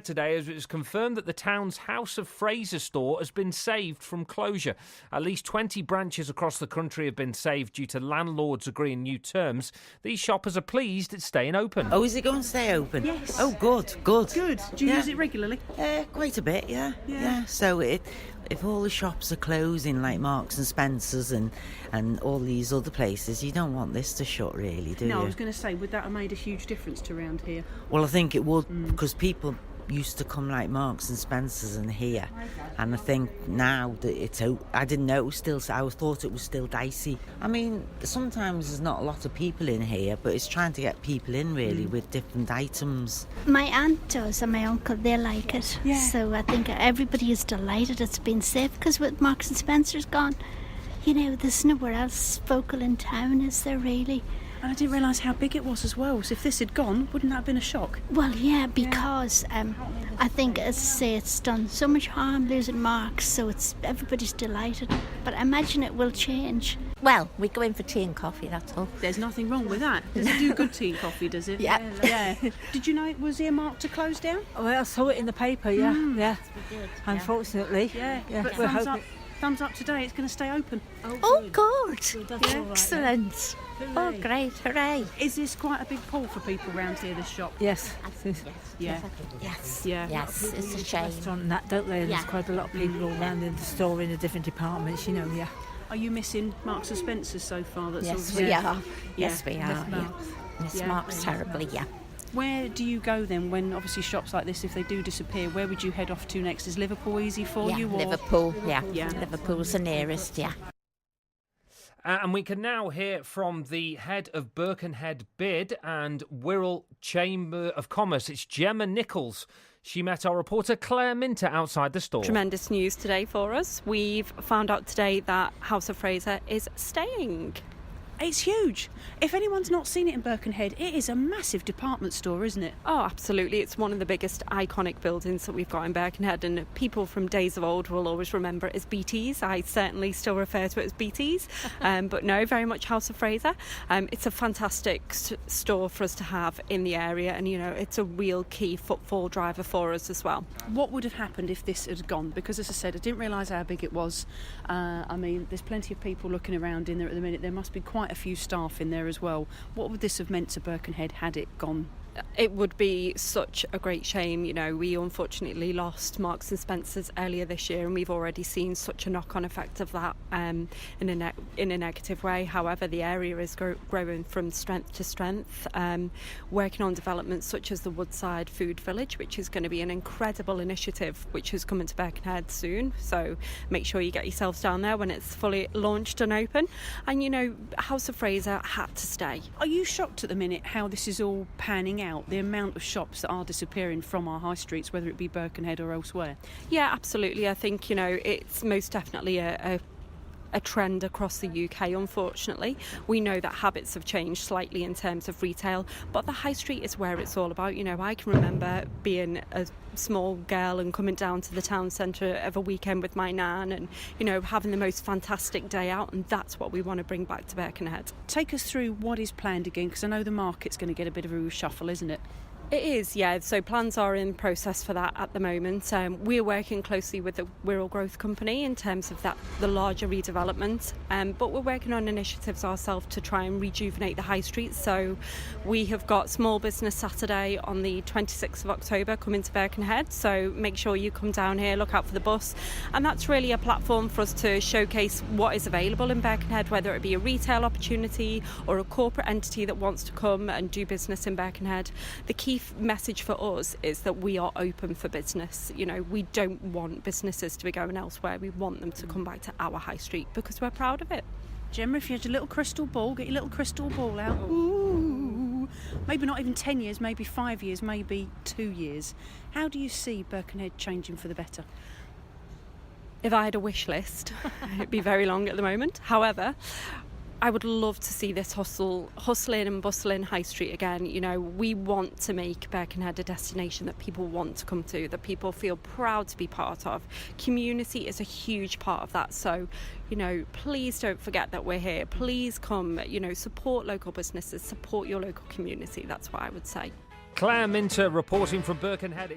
Today, as it was confirmed that the town's House of Fraser store has been saved from closure. At least 20 branches across the country have been saved due to landlords agreeing new terms. These shoppers are pleased it's staying open. Oh, is it going to stay open? Yes. Oh, good. Good. Do you use it regularly? Quite a bit, yeah. So if all the shops are closing, like Marks and Spencer's and all these other places, you don't want this to shut, really, do you? No, I was going to say, would that have made a huge difference to around here? Well, I think it would, because people used to come like Marks and Spencer's and here, and I think now that it's out, I didn't know it was still, I thought it was still dicey. I mean, sometimes there's not a lot of people in here, but it's trying to get people in really with different items. My aunt does and my uncle, they like it. Yeah. So I think everybody is delighted it's been safe, because with Marks and Spencer's gone, you know, there's nowhere else focal in town, is there really? And I didn't realise how big it was as well. So if this had gone, wouldn't that have been a shock? Well, yeah, because I think, as I say, it's done so much harm losing Marks, so everybody's delighted. But I imagine it will change. Well, we go in for tea and coffee, that's all. There's nothing wrong with that. Does it do good tea and coffee, does it? Yeah. Did you know it was earmarked to close down? Well, I saw it in the paper, yeah. Unfortunately. Yeah. But thumbs up today, it's going to stay open. Oh, good. That's all right, Excellent. Oh, great, hooray. Is this quite a big pull for people around here, this shop? Yes. Yeah. Yes. Yeah. Yes, it's a shame. Restaurant and that, don't they? There's Yeah. quite a lot of people all around in the store in the different departments, you know, yeah. Are you missing Marks and Spencer's so far? Yes, we are. Yes, we are. Miss Marks. Miss Yeah. Marks terribly, yeah. Where do you go then when obviously shops like this, if they do disappear, where would you head off to next? Is Liverpool easy for you? Or? Liverpool, yeah. Yeah. Liverpool's the nearest, yeah. And we can now hear from the head of Birkenhead Bid and Wirral Chamber of Commerce. It's Gemma Nichols. She met our reporter Claire Minter outside the store. Tremendous news today for us. We've found out today that House of Fraser is staying. It's huge. If anyone's not seen it in Birkenhead, it is a massive department store, isn't it? Oh, absolutely. It's one of the biggest iconic buildings that we've got in Birkenhead, and people from days of old will always remember it as BT's. I certainly still refer to it as BT's, but no, very much House of Fraser. It's a fantastic store for us to have in the area, and, you know, it's a real key footfall driver for us as well. What would have happened if this had gone? Because, as I said, I didn't realise how big it was. I mean, there's plenty of people looking around in there at the minute. There must be quite a few staff in there as well. What would this have meant to Birkenhead had it gone? It would be such a great shame. You know, we unfortunately lost Marks and Spencer's earlier this year, and we've already seen such a knock-on effect of that in a negative way. However, the area is growing from strength to strength, working on developments such as the Woodside Food Village, which is going to be an incredible initiative which is coming to Birkenhead soon. So make sure you get yourselves down there when it's fully launched and open. And, you know, House of Fraser had to stay. Are you shocked at the minute how this is all panning out, the amount of shops that are disappearing from our high streets, whether it be Birkenhead or elsewhere? Yeah, absolutely. I think, you know, it's most definitely a trend across the UK, unfortunately. We know that habits have changed slightly in terms of retail, but the high street is where it's all about. You know, I can remember being a small girl and coming down to the town centre of a weekend with my nan and, you know, having the most fantastic day out, and that's what we want to bring back to Birkenhead. Take us through what is planned again, because I know the market's going to get a bit of a reshuffle, isn't it? It is, yeah. So plans are in process for that at the moment. We're working closely with the Wirral Growth Company in terms of the larger redevelopment, but we're working on initiatives ourselves to try and rejuvenate the high street. So we have got Small Business Saturday on the 26th of October coming to Birkenhead. So make sure you come down here, look out for the bus. And that's really a platform for us to showcase what is available in Birkenhead, whether it be a retail opportunity or a corporate entity that wants to come and do business in Birkenhead. The key message for us is that we are open for business. You know, we don't want businesses to be going elsewhere. We want them to come back to our high street because we're proud of it. Gemma, if you had a little crystal ball, get your little crystal ball out. Ooh, maybe not even 10 years, maybe 5 years, maybe 2 years. How do you see Birkenhead changing for the better? If I had a wish list, it'd be very long at the moment. However, I would love to see this hustling and bustling high street again. You know, we want to make Birkenhead a destination that people want to come to, that people feel proud to be part of. Community is a huge part of that. So, you know, please don't forget that we're here. Please come, you know, support local businesses, support your local community. That's what I would say. Claire Minter reporting from Birkenhead.